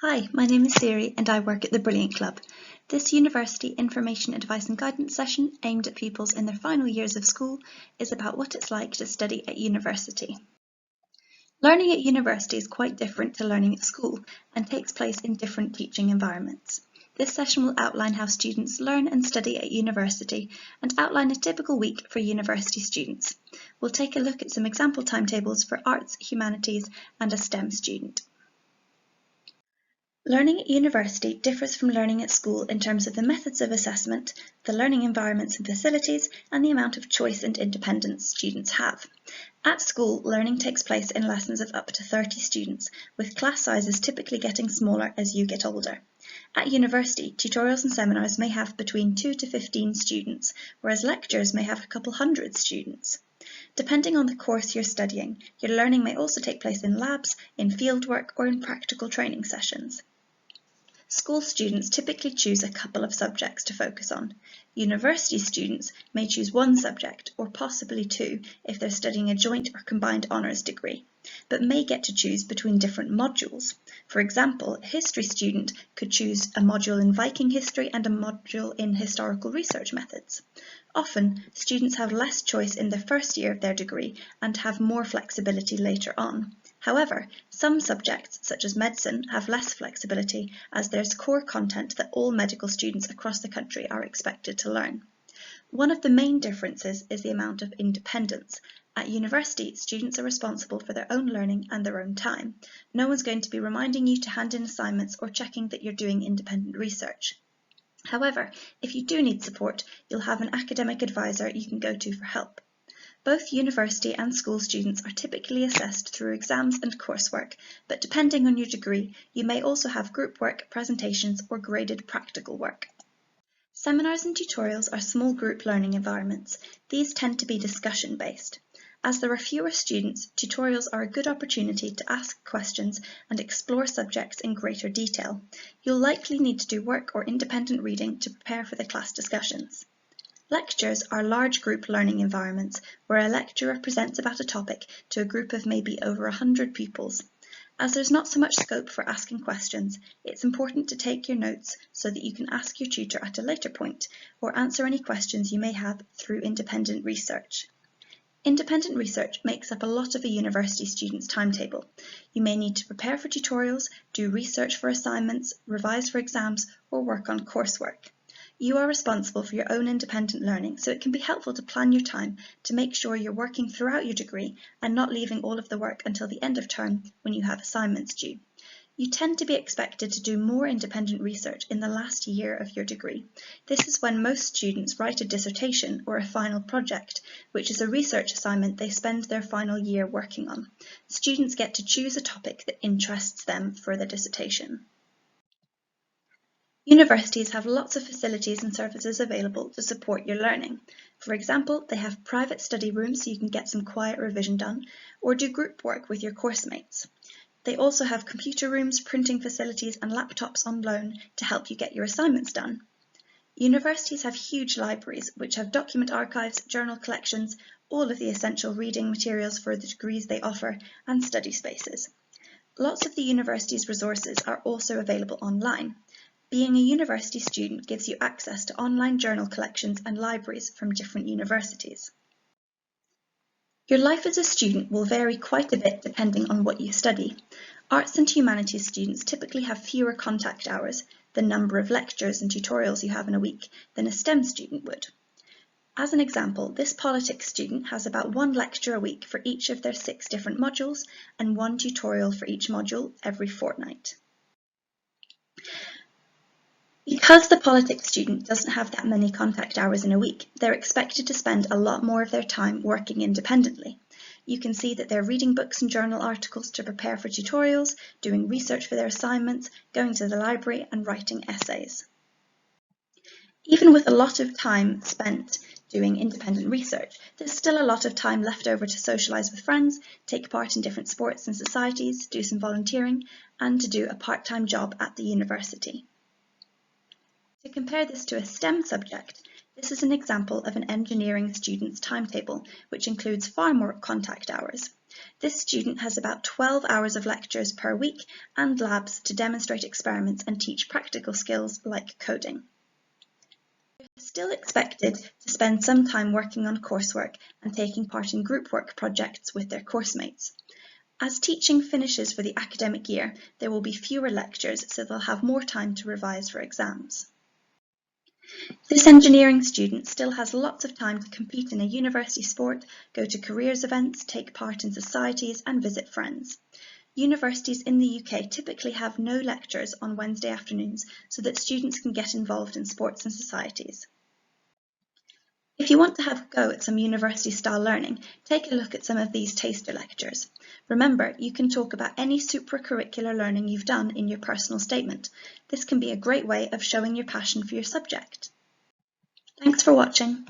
Hi, my name is Siri and I work at the Brilliant Club. This university information, advice and guidance session aimed at pupils in their final years of school is about what it's like to study at university. Learning at university is quite different to learning at school and takes place in different teaching environments. This session will outline how students learn and study at university and outline a typical week for university students. We'll take a look at some example timetables for arts, humanities and a STEM student. Learning at university differs from learning at school in terms of the methods of assessment, the learning environments and facilities, and the amount of choice and independence students have. At school, learning takes place in lessons of up to 30 students, with class sizes typically getting smaller as you get older. At university, tutorials and seminars may have between 2 to 15 students, whereas lectures may have a couple hundred students. Depending on the course you're studying, your learning may also take place in labs, in fieldwork, or in practical training sessions. School students typically choose a couple of subjects to focus on. University students may choose one subject, or possibly two if they're studying a joint or combined honours degree, but may get to choose between different modules. For example, a history student could choose a module in Viking history and a module in historical research methods. Often, students have less choice in the first year of their degree and have more flexibility later on. However, some subjects, such as medicine, have less flexibility as there's core content that all medical students across the country are expected to learn. One of the main differences is the amount of independence. At university, students are responsible for their own learning and their own time. No one's going to be reminding you to hand in assignments or checking that you're doing independent research. However, if you do need support, you'll have an academic advisor you can go to for help. Both university and school students are typically assessed through exams and coursework, but depending on your degree, you may also have group work, presentations, or graded practical work. Seminars and tutorials are small group learning environments. These tend to be discussion-based. As there are fewer students, tutorials are a good opportunity to ask questions and explore subjects in greater detail. You'll likely need to do work or independent reading to prepare for the class discussions. Lectures are large group learning environments where a lecturer presents about a topic to a group of maybe over 100 pupils. As there's not so much scope for asking questions, it's important to take your notes so that you can ask your tutor at a later point or answer any questions you may have through independent research. Independent research makes up a lot of a university student's timetable. You may need to prepare for tutorials, do research for assignments, revise for exams, or work on coursework. You are responsible for your own independent learning, so it can be helpful to plan your time to make sure you're working throughout your degree and not leaving all of the work until the end of term when you have assignments due. You tend to be expected to do more independent research in the last year of your degree. This is when most students write a dissertation or a final project, which is a research assignment they spend their final year working on. Students get to choose a topic that interests them for their dissertation. Universities have lots of facilities and services available to support your learning. For example, they have private study rooms so you can get some quiet revision done, or do group work with your course mates. They also have computer rooms, printing facilities and laptops on loan to help you get your assignments done. Universities have huge libraries which have document archives, journal collections, all of the essential reading materials for the degrees they offer, and study spaces. Lots of the university's resources are also available online. Being a university student gives you access to online journal collections and libraries from different universities. Your life as a student will vary quite a bit depending on what you study. Arts and humanities students typically have fewer contact hours, the number of lectures and tutorials you have in a week, than a STEM student would. As an example, this politics student has about one lecture a week for each of their 6 different modules and one tutorial for each module every fortnight. Because the politics student doesn't have that many contact hours in a week, they're expected to spend a lot more of their time working independently. You can see that they're reading books and journal articles to prepare for tutorials, doing research for their assignments, going to the library and writing essays. Even with a lot of time spent doing independent research, there's still a lot of time left over to socialise with friends, take part in different sports and societies, do some volunteering, and to do a part-time job at the university. To compare this to a STEM subject, this is an example of an engineering student's timetable, which includes far more contact hours. This student has about 12 hours of lectures per week and labs to demonstrate experiments and teach practical skills like coding. They're still expected to spend some time working on coursework and taking part in group work projects with their course mates. As teaching finishes for the academic year, there will be fewer lectures, so they'll have more time to revise for exams. This engineering student still has lots of time to compete in a university sport, go to careers events, take part in societies and visit friends. Universities in the UK typically have no lectures on Wednesday afternoons so that students can get involved in sports and societies. If you want to have a go at some university-style learning, take a look at some of these taster lectures. Remember, you can talk about any supracurricular learning you've done in your personal statement. This can be a great way of showing your passion for your subject. Thanks for watching.